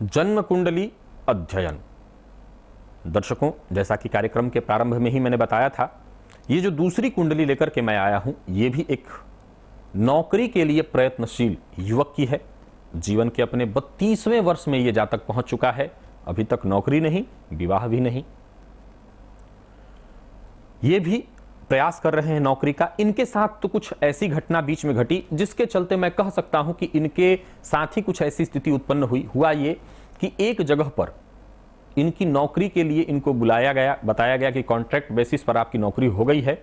जन्म कुंडली अध्ययन। दर्शकों, जैसा कि कार्यक्रम के प्रारंभ में ही मैंने बताया था, ये जो दूसरी कुंडली लेकर के मैं आया हूं, ये भी एक नौकरी के लिए प्रयत्नशील युवक की है। जीवन के अपने 32वें वर्ष में ये जातक पहुंच चुका है। अभी तक नौकरी नहीं, विवाह भी नहीं। ये भी प्रयास कर रहे हैं नौकरी का। इनके साथ तो कुछ ऐसी घटना बीच में घटी जिसके चलते मैं कह सकता हूं कि इनके साथ ही कुछ ऐसी स्थिति उत्पन्न हुआ ये कि एक जगह पर इनकी नौकरी के लिए इनको बुलाया गया, बताया गया कि कॉन्ट्रैक्ट बेसिस पर आपकी नौकरी हो गई है,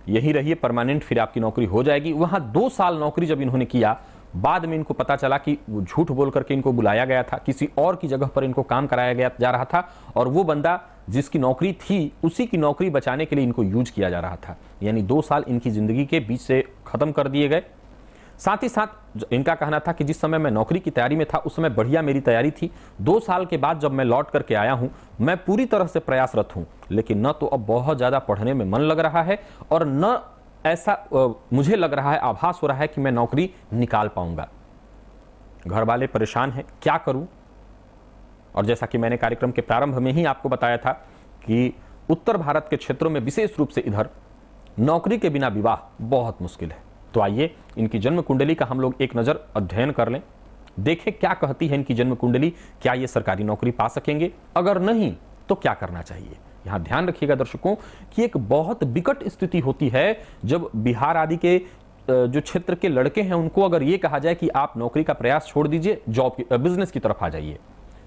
यही रहिए परमानेंट, फिर आपकी नौकरी हो जाएगी। वहां 2 साल नौकरी जब इन्होंने किया, बाद में इनको पता चला कि वो झूठ बोल करके इनको बुलाया गया था, किसी और की जगह पर इनको काम कराया जा रहा था और वो बंदा जिसकी नौकरी थी उसी की नौकरी बचाने के लिए इनको यूज किया जा रहा था। यानी 2 साल इनकी जिंदगी के बीच से खत्म कर दिए गए। साथ ही साथ इनका कहना था कि जिस समय मैं नौकरी की तैयारी में था उस समय बढ़िया मेरी तैयारी थी, 2 साल के बाद जब मैं लौट करके आया हूं, मैं पूरी तरह से प्रयासरत हूं, लेकिन न तो अब बहुत ज्यादा पढ़ने में मन लग रहा है और न ऐसा मुझे लग रहा है, आभास हो रहा है कि मैं नौकरी निकाल पाऊंगा। घर वाले परेशान हैं, क्या करूं। और जैसा कि मैंने कार्यक्रम के प्रारंभ में ही आपको बताया था कि उत्तर भारत के क्षेत्रों में, विशेष रूप से इधर, नौकरी के बिना विवाह बहुत मुश्किल है। तो आइए इनकी जन्म कुंडली का हम लोग एक नजर अध्ययन कर लें, देखें क्या कहती है इनकी जन्म कुंडली। क्या ये सरकारी नौकरी पा सकेंगे? अगर नहीं तो क्या करना चाहिए? यहां ध्यान रखिएगा दर्शकों कि एक बहुत विकट स्थिति होती है जब बिहार आदि के जो क्षेत्र के लड़के हैं उनको अगर ये कहा जाए कि आप नौकरी का प्रयास छोड़ दीजिए, जॉब बिजनेस की तरफ आ जाइए।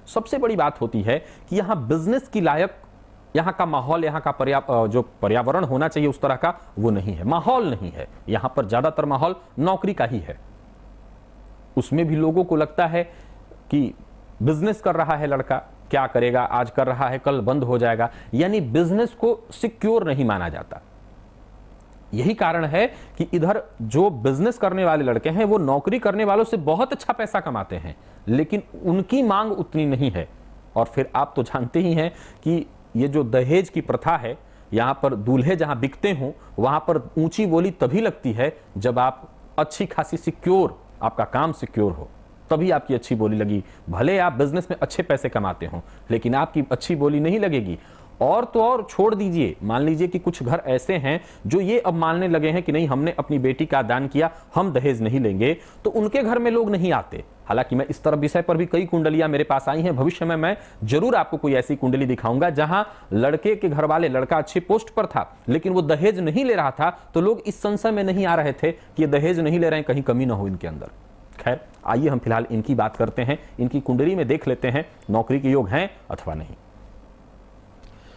सबसे बड़ी बात होती है कि यहां बिजनेस की लायक यहाँ का माहौल, यहाँ का जो पर्यावरण होना चाहिए उस तरह का वो नहीं है, माहौल नहीं है। यहाँ पर ज्यादातर माहौल नौकरी का ही है। उसमें भी लोगों को लगता है कि बिजनेस कर रहा है लड़का, क्या करेगा, आज कर रहा है कल बंद हो जाएगा, यानी बिजनेस को सिक्योर नहीं माना जाता। यही कारण है कि इधर जो बिजनेस करने वाले लड़के हैं वो नौकरी करने वालों से बहुत अच्छा पैसा कमाते हैं, लेकिन उनकी मांग उतनी नहीं है। और फिर आप तो जानते ही हैं कि ये जो दहेज की प्रथा है, यहां पर दूल्हे जहां बिकते हों वहां पर ऊंची बोली तभी लगती है जब आप अच्छी खासी सिक्योर, आपका काम सिक्योर हो, तभी आपकी अच्छी बोली लगी। भले आप बिजनेस में अच्छे पैसे कमाते हो, लेकिन आपकी अच्छी बोली नहीं लगेगी। और तो और छोड़ दीजिए, मान लीजिए कि कुछ घर ऐसे हैं जो ये अब मानने लगे हैं कि नहीं, हमने अपनी बेटी का दान किया, हम दहेज नहीं लेंगे, तो उनके घर में लोग नहीं आते। हालांकि मैं इस तरह विषय पर भी कई कुंडलियां मेरे पास आई हैं, भविष्य में मैं जरूर आपको कोई ऐसी कुंडली दिखाऊंगा जहां लड़के के घर वाले, लड़का अच्छी पोस्ट पर था लेकिन वो दहेज नहीं ले रहा था, तो लोग इस संशय में नहीं आ रहे थे कि ये दहेज नहीं ले रहे हैं, कहीं कमी ना हो इनके अंदर। खैर, आइए हम फिलहाल इनकी बात करते हैं, इनकी कुंडली में देख लेते हैं नौकरी के योग हैं अथवा नहीं।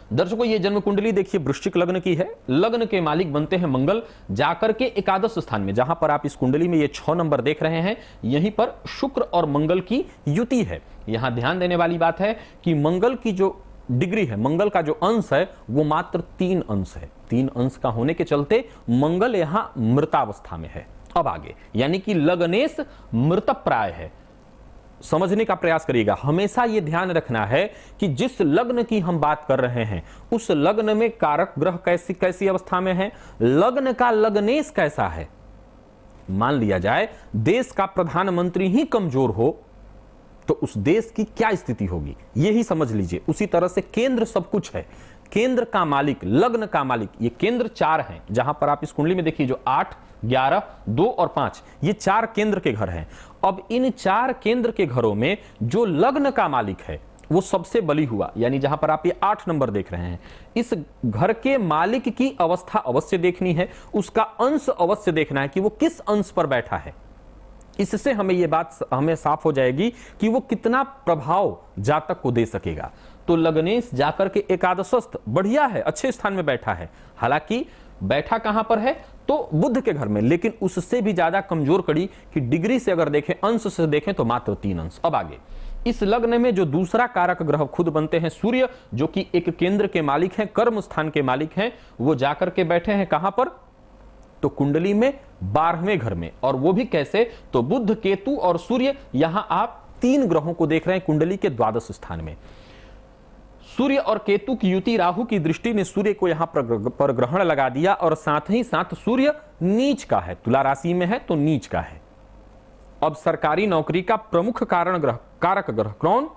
दर्शकों, ये जन्म कुंडली देखिए वृश्चिक लग्न की है। लग्न के मालिक बनते हैं मंगल, जाकर के एकादश स्थान में, जहां पर आप इस कुंडली में ये 6 नंबर देख रहे हैं, यहीं पर शुक्र और मंगल की युति है। यहां ध्यान देने वाली बात है कि मंगल की जो डिग्री है, मंगल का जो अंश है वो मात्र 3 अंश है। 3 अंश का होने के चलते मंगल यहां मृतावस्था में है। अब आगे, यानी कि लग्नेश मृतप्राय है। समझने का प्रयास करिएगा, हमेशा यह ध्यान रखना है कि जिस लग्न की हम बात कर रहे हैं उस लग्न में कारक ग्रह कैसी अवस्था में है, लग्न का लग्नेश कैसा है। मान लिया जाए देश का प्रधानमंत्री ही कमजोर हो तो उस देश की क्या स्थिति होगी, यही समझ लीजिए। उसी तरह से केंद्र सब कुछ है, केंद्र का मालिक, लग्न का मालिक, ये केंद्र 4 हैं, जहां पर आप इस कुंडली में देखिए जो 8, 11, 2 और 5, ये 4 केंद्र के घर हैं। अब इन 4 केंद्र के घरों में जो लग्न का मालिक है वो सबसे बली हुआ, यानी जहां पर आप ये 8 नंबर देख रहे हैं, इस घर के मालिक की अवस्था अवश्य देखनी है, उसका अंश अवश्य देखना है कि वो किस अंश पर बैठा है। इससे हमें ये बात हमें साफ हो जाएगी कि वो कितना प्रभाव जातक को दे सकेगा। तो लग्नेश जाकर के एकादशस्थ बढ़िया है, अच्छे स्थान में बैठा है। हालांकि बैठा कहां पर है तो बुध के घर में, लेकिन उससे भी ज्यादा कमजोर कड़ी कि डिग्री से अगर देखें, अंश से देखें तो मात्र 3 अंश। अब आगे, इस लग्न में जो दूसरा कारक ग्रह खुद बनते हैं सूर्य, जो कि एक केंद्र के मालिक हैं, कर्म स्थान के मालिक हैं, वो जाकर के बैठे हैं कहां पर तो कुंडली में 12वें घर में। और वो भी कैसे तो बुध, केतु और सूर्य, यहां आप 3 ग्रहों को देख रहे हैं कुंडली के द्वादश स्थान में। सूर्य और केतु की युति, राहु की दृष्टि ने सूर्य को यहां पर ग्रहण लगा दिया और साथ ही साथ सूर्य नीच का है, तुला राशि में है तो नीच का है। अब सरकारी नौकरी का प्रमुख कारण ग्रह कारक ग्रह कौन?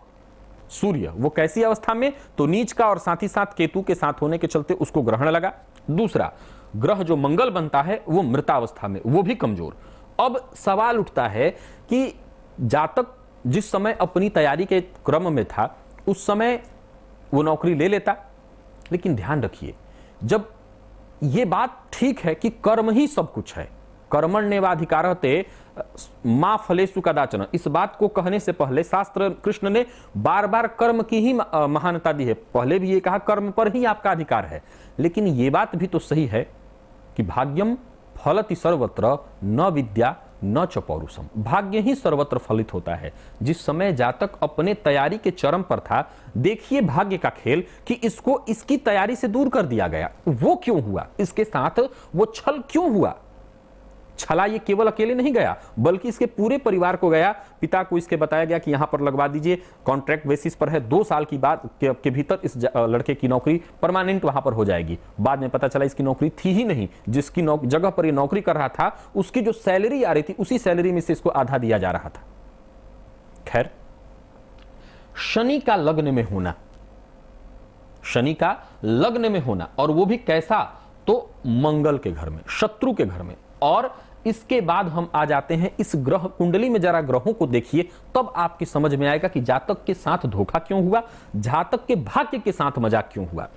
सूर्य। वो कैसी अवस्था में? तो नीच का और साथ ही साथ केतु के साथ होने के चलते उसको ग्रहण लगा। दूसरा ग्रह जो मंगल बनता है वो मृतावस्था में, वो भी कमजोर। अब सवाल उठता है कि जातक जिस समय अपनी तैयारी के क्रम में था उस समय वो नौकरी ले लेता, लेकिन ध्यान रखिए, जब ये बात ठीक है कि कर्म ही सब कुछ है, कर्मण्येवाधिकारते मा फलेषु कदाचन, इस बात को कहने से पहले शास्त्र कृष्ण ने बार बार कर्म की ही महानता दी है। पहले भी ये कहा कर्म पर ही आपका अधिकार है, लेकिन ये बात भी तो सही है कि भाग्यम फलति सर्वत्र न विद्या न च पौरुषम, भाग्य ही सर्वत्र फलित होता है। जिस समय जातक अपने तैयारी के चरम पर था, देखिए भाग्य का खेल कि इसको इसकी तैयारी से दूर कर दिया गया। वो क्यों हुआ? इसके साथ वो छल क्यों हुआ? छला ये केवल अकेले नहीं गया, बल्कि इसके पूरे परिवार को गया। पिता को इसके बताया गया कि यहां पर लगवा दीजिए, कॉन्ट्रैक्ट बेसिस पर है, 2 साल की बात के भीतर इस लड़के की नौकरी परमानेंट वहां पर हो जाएगी। बाद में पता चला इसकी नौकरी थी ही नहीं, जिसकी जगह पर ये नौकरी कर रहा था उसकी जो सैलरी आ रही थी उसी सैलरी में से इसको आधा दिया जा रहा था। खैर, शनि का लग्न में होना, शनि का लग्न में होना, और वो भी कैसा? तो मंगल के घर में, शत्रु के घर में। और इसके बाद हम आ जाते हैं इस ग्रह कुंडली में, जरा ग्रहों को देखिए, तब आपकी समझ में आएगा कि जातक के साथ धोखा क्यों हुआ, जातक के भाग्य के साथ मजाक क्यों हुआ।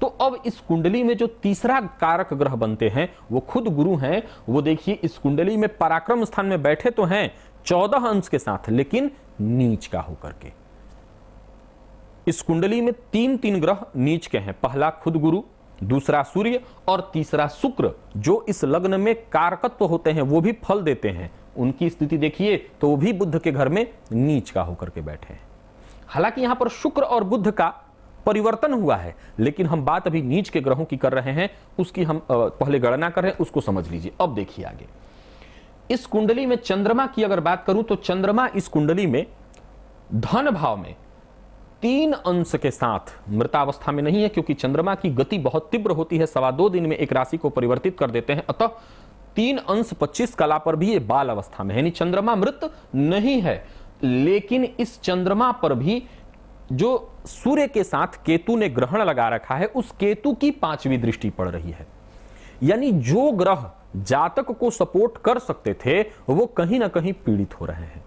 तो अब इस कुंडली में जो तीसरा कारक ग्रह बनते हैं वो खुद गुरु हैं। वो देखिए इस कुंडली में पराक्रम स्थान में बैठे तो हैं 14 अंश के साथ, लेकिन नीच का होकर के। इस कुंडली में 3 ग्रह नीच के हैं, पहला खुद गुरु, दूसरा सूर्य और तीसरा शुक्र, जो इस लग्न में कारकत्व होते हैं, वो भी फल देते हैं। उनकी स्थिति देखिए तो वो भी बुध के घर में नीच का होकर के बैठे हैं। हालांकि यहां पर शुक्र और बुध का परिवर्तन हुआ है, लेकिन हम बात अभी नीच के ग्रहों की कर रहे हैं, उसकी हम पहले गणना कर रहे हैं, उसको समझ लीजिए। अब देखिए आगे इस कुंडली में चंद्रमा की अगर बात करूं तो चंद्रमा इस कुंडली में धन भाव में 3 अंश के साथ, मृतावस्था में नहीं है क्योंकि चंद्रमा की गति बहुत तीव्र होती है, 2.25 दिन में एक राशि को परिवर्तित कर देते हैं। अतः 3 अंश 25 कला पर भी ये बाल अवस्था में है, यानी चंद्रमा मृत नहीं है। लेकिन इस चंद्रमा पर भी जो सूर्य के साथ केतु ने ग्रहण लगा रखा है, उस केतु की 5वीं दृष्टि पड़ रही है। यानी जो ग्रह जातक को सपोर्ट कर सकते थे वो कहीं ना कहीं पीड़ित हो रहे हैं।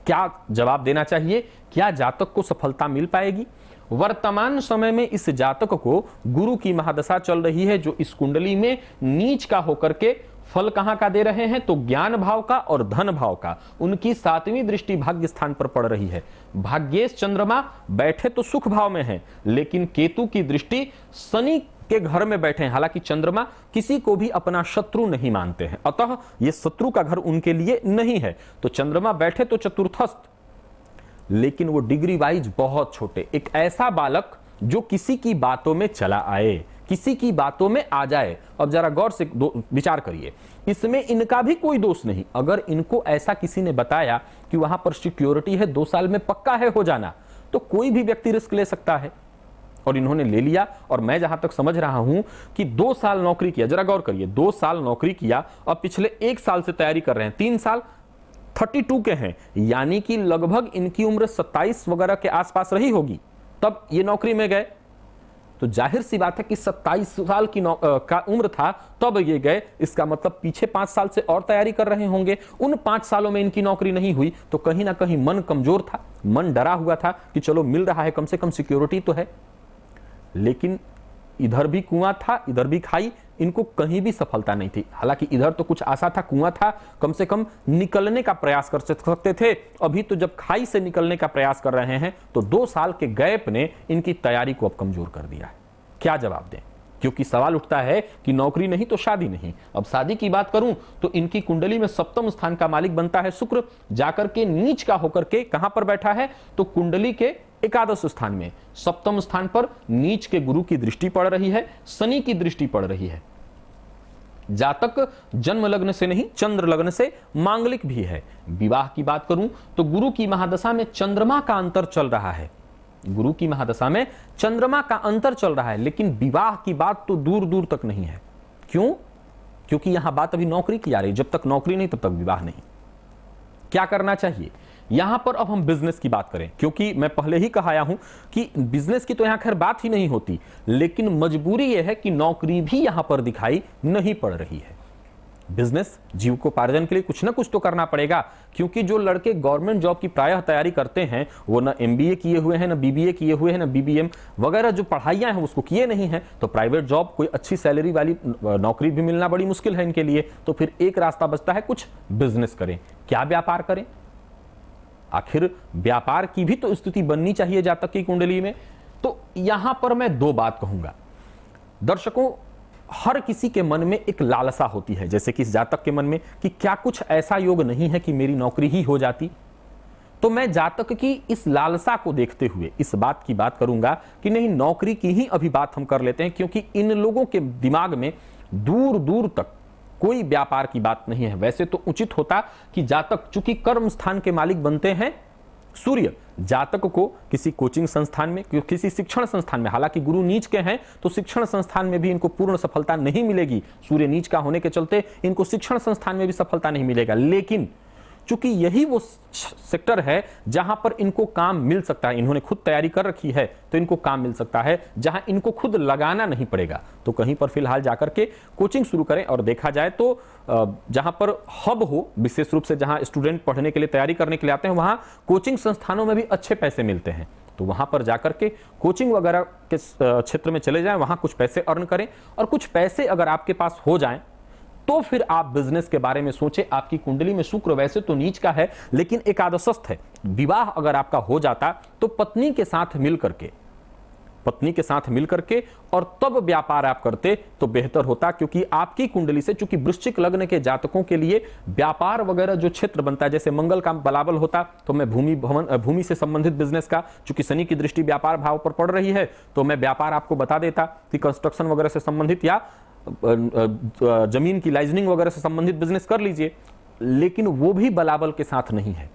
क्या जवाब देना चाहिए? क्या जातक को सफलता मिल पाएगी? वर्तमान समय में इस जातक को गुरु की महादशा चल रही है, जो इस कुंडली में नीच का होकर के फल कहां का दे रहे हैं? तो ज्ञान भाव का और धन भाव का। उनकी 7वीं दृष्टि भाग्य स्थान पर पड़ रही है। भाग्येश चंद्रमा बैठे तो सुख भाव में है, लेकिन केतु की दृष्टि शनि के घर में बैठे हैं। हालांकि चंद्रमा किसी को भी अपना शत्रु नहीं मानते हैं, अतः यह शत्रु का घर उनके लिए नहीं है। तो चंद्रमा बैठे तो चतुर्थस्थ, लेकिन वो डिग्री वाइज बहुत छोटे, एक ऐसा बालक जो किसी की बातों में चला आए, किसी की बातों में आ जाए। अब जरा गौर से विचार करिए, इसमें इनका भी कोई दोष नहीं। अगर इनको ऐसा किसी ने बताया कि वहां पर सिक्योरिटी है, 2 साल में पक्का है हो जाना, तो कोई भी व्यक्ति रिस्क ले सकता है, और इन्होंने ले लिया। और मैं जहां तक समझ रहा हूं कि 2 साल नौकरी किया, जरा गौर करिए, 2 साल नौकरी किया और पिछले 1 साल से तैयारी कर रहे हैं, 3 साल 32 के हैं, यानी कि लगभग इनकी उम्र 27 वगैरह के आसपास रही होगी तब ये नौकरी में गए। तो जाहिर सी बात है कि 27 साल की का उम्र था तब ये गए, इसका मतलब पीछे 5 साल से और तैयारी कर रहे होंगे। उन 5 सालों में इनकी नौकरी नहीं हुई, तो कहीं ना कहीं मन कमजोर था, मन डरा हुआ था कि चलो मिल रहा है, कम से कम सिक्योरिटी तो है। लेकिन इधर भी कुआं था, इधर भी खाई, इनको कहीं भी सफलता नहीं थी। हालांकि इधर तो कुछ आशा था, कुआं था, कम से कम निकलने का प्रयास कर सकते थे। अभी तो जब खाई से निकलने का प्रयास कर रहे हैं तो 2 साल के गैप ने इनकी तैयारी को अब कमजोर कर दिया है। क्या जवाब दें? क्योंकि सवाल उठता है कि नौकरी नहीं तो शादी नहीं। अब शादी की बात करूं तो इनकी कुंडली में 7वें स्थान का मालिक बनता है शुक्र, जाकर के नीच का होकर के कहां पर बैठा है? तो कुंडली के 11 स्थान में, 7वें स्थान पर नीच के गुरु की दृष्टि पड़ रही है, शनि की दृष्टि पड़ रही है। जातक जन्म लग्न से नहीं, चंद्र लग्न से मांगलिक भी है। विवाह की बात करूं तो गुरु की महादशा में चंद्रमा का अंतर चल रहा है, गुरु की महादशा में चंद्रमा का अंतर चल रहा है, लेकिन विवाह की बात तो दूर दूर तक नहीं है। क्यों? क्योंकि यहां बात अभी नौकरी की आ रही है, जब तक नौकरी नहीं तब तक विवाह नहीं। क्या करना चाहिए? यहां पर अब हम बिजनेस की बात करें, क्योंकि मैं पहले ही कहा आया हूं कि बिजनेस की तो यहां खैर बात ही नहीं होती, लेकिन मजबूरी यह है कि नौकरी भी यहां पर दिखाई नहीं पड़ रही है। बिजनेस जीविकोपार्जन के लिए कुछ ना कुछ तो करना पड़ेगा, क्योंकि जो लड़के गवर्नमेंट जॉब की प्रायः तैयारी करते हैं वो ना एमबीए किए हुए हैं, ना बीबीए किए हुए हैं, ना बीबीएम वगैरह जो पढ़ाइयां हैं उसको किए नहीं हैं, तो प्राइवेट जॉब कोई अच्छी सैलरी वाली नौकरी भी मिलना बड़ी मुश्किल है इनके लिए। तो फिर एक रास्ता बचता है, कुछ बिजनेस करें। क्या व्यापार करें? आखिर व्यापार की भी तो स्थिति बननी चाहिए जातक की कुंडली में। तो यहां पर मैं दो बात कहूंगा। दर्शकों, हर किसी के मन में एक लालसा होती है, जैसे कि इस जातक के मन में, कि क्या कुछ ऐसा योग नहीं है कि मेरी नौकरी ही हो जाती। तो मैं जातक की इस लालसा को देखते हुए इस बात की बात करूंगा कि नहीं, नौकरी की ही अभी बात हम कर लेते हैं, क्योंकि इन लोगों के दिमाग में दूर दूर तक कोई व्यापार की बात नहीं है। वैसे तो उचित होता कि जातक, चूंकि कर्म स्थान के मालिक बनते हैं सूर्य, जातक को किसी कोचिंग संस्थान में, किसी शिक्षण संस्थान में, हालांकि गुरु नीच के हैं तो शिक्षण संस्थान में भी इनको पूर्ण सफलता नहीं मिलेगी। सूर्य नीच का होने के चलते इनको शिक्षण संस्थान में भी सफलता नहीं मिलेगा, लेकिन चूंकि यही वो सेक्टर है जहां पर इनको काम मिल सकता है, इन्होंने खुद तैयारी कर रखी है तो इनको काम मिल सकता है जहां इनको खुद लगाना नहीं पड़ेगा। तो कहीं पर फिलहाल जाकर के कोचिंग शुरू करें। और देखा जाए तो जहां पर हब हो, विशेष रूप से जहां स्टूडेंट पढ़ने के लिए, तैयारी करने के लिए आते हैं, वहां कोचिंग संस्थानों में भी अच्छे पैसे मिलते हैं। तो वहां पर जाकर के कोचिंग वगैरह के क्षेत्र में चले जाएं, वहां कुछ पैसे अर्न करें, और कुछ पैसे अगर आपके पास हो जाएं तो फिर आप बिजनेस के बारे में सोचें। आपकी कुंडली में शुक्र वैसे तो नीच का है, लेकिन एकादशस्थ है। विवाह अगर आपका हो जाता तो पत्नी के साथ मिलकर के और तब व्यापार आप करते तो बेहतर होता, क्योंकि आपकी कुंडली से, चूंकि वृश्चिक लग्न के जातकों के लिए व्यापार वगैरह जो क्षेत्र बनता है, जैसे मंगल का बलाबल होता तो मैं भूमि से संबंधित बिजनेस का, चूंकि शनि की दृष्टि व्यापार भाव पर पड़ रही है तो मैं व्यापार आपको बता देता कि कंस्ट्रक्शन वगैरह से संबंधित या जमीन की लाइजनिंग वगैरह से संबंधित बिजनेस कर लीजिए, लेकिन वो भी बलाबल के साथ नहीं है।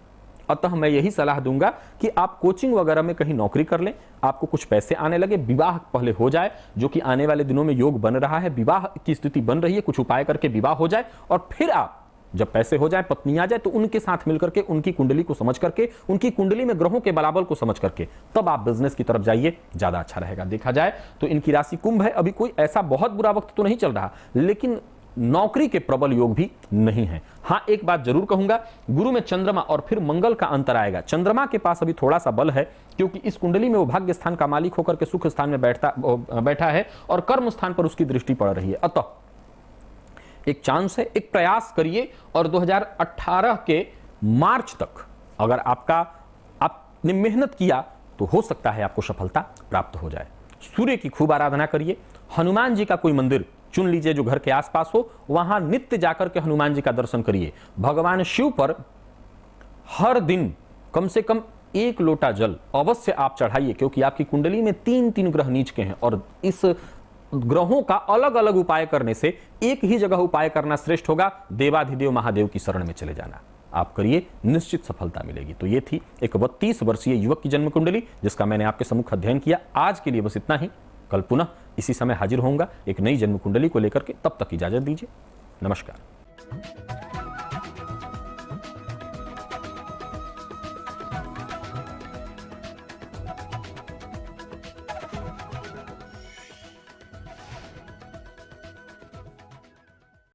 अतः मैं यही सलाह दूंगा कि आप कोचिंग वगैरह में कहीं नौकरी कर लें, आपको कुछ पैसे आने लगे, विवाह पहले हो जाए, जो कि आने वाले दिनों में योग बन रहा है, विवाह की स्थिति बन रही है, कुछ उपाय करके विवाह हो जाए, और फिर आप जब पैसे हो जाए, पत्नी आ जाए, तो उनके साथ मिलकर के, उनकी कुंडली को समझ करके, उनकी कुंडली में ग्रहों के बलाबल को समझ करके तब आप बिजनेस की तरफ जाइए, ज्यादा अच्छा रहेगा। देखा जाए तो इनकी राशि कुंभ है, अभी कोई ऐसा बहुत बुरा वक्त तो नहीं चल रहा, लेकिन नौकरी के प्रबल योग भी नहीं है। हां, एक बात जरूर कहूंगा, गुरु में चंद्रमा और फिर मंगल का अंतर आएगा। चंद्रमा के पास अभी थोड़ा सा बल है, क्योंकि इस कुंडली में वो भाग्य स्थान का मालिक होकर के सुख स्थान में बैठा है और कर्म स्थान पर उसकी दृष्टि पड़ रही है। अतः एक चांस है, एक प्रयास करिए, और 2018 के मार्च तक अगर आपने मेहनत किया तो हो सकता है आपको सफलता प्राप्त हो जाए। सूर्य की खूब आराधना करिए, हनुमान जी का कोई मंदिर चुन लीजिए जो घर के आसपास हो, वहां नित्य जाकर के हनुमान जी का दर्शन करिए। भगवान शिव पर हर दिन कम से कम 1 लोटा जल अवश्य आप चढ़ाइए, क्योंकि आपकी कुंडली में 3 ग्रह नीच के हैं, और इस ग्रहों का अलग अलग उपाय करने से एक ही जगह उपाय करना श्रेष्ठ होगा। देवाधिदेव महादेव की शरण में चले जाना, आप करिए, निश्चित सफलता मिलेगी। तो ये थी एक 32 वर्षीय युवक की जन्म कुंडली, जिसका मैंने आपके सम्मुख अध्ययन किया। आज के लिए बस इतना ही। कल पुनः इसी समय हाजिर होऊंगा एक नई जन्म कुंडली को लेकर के। तब तक इजाजत दीजिए। नमस्कार।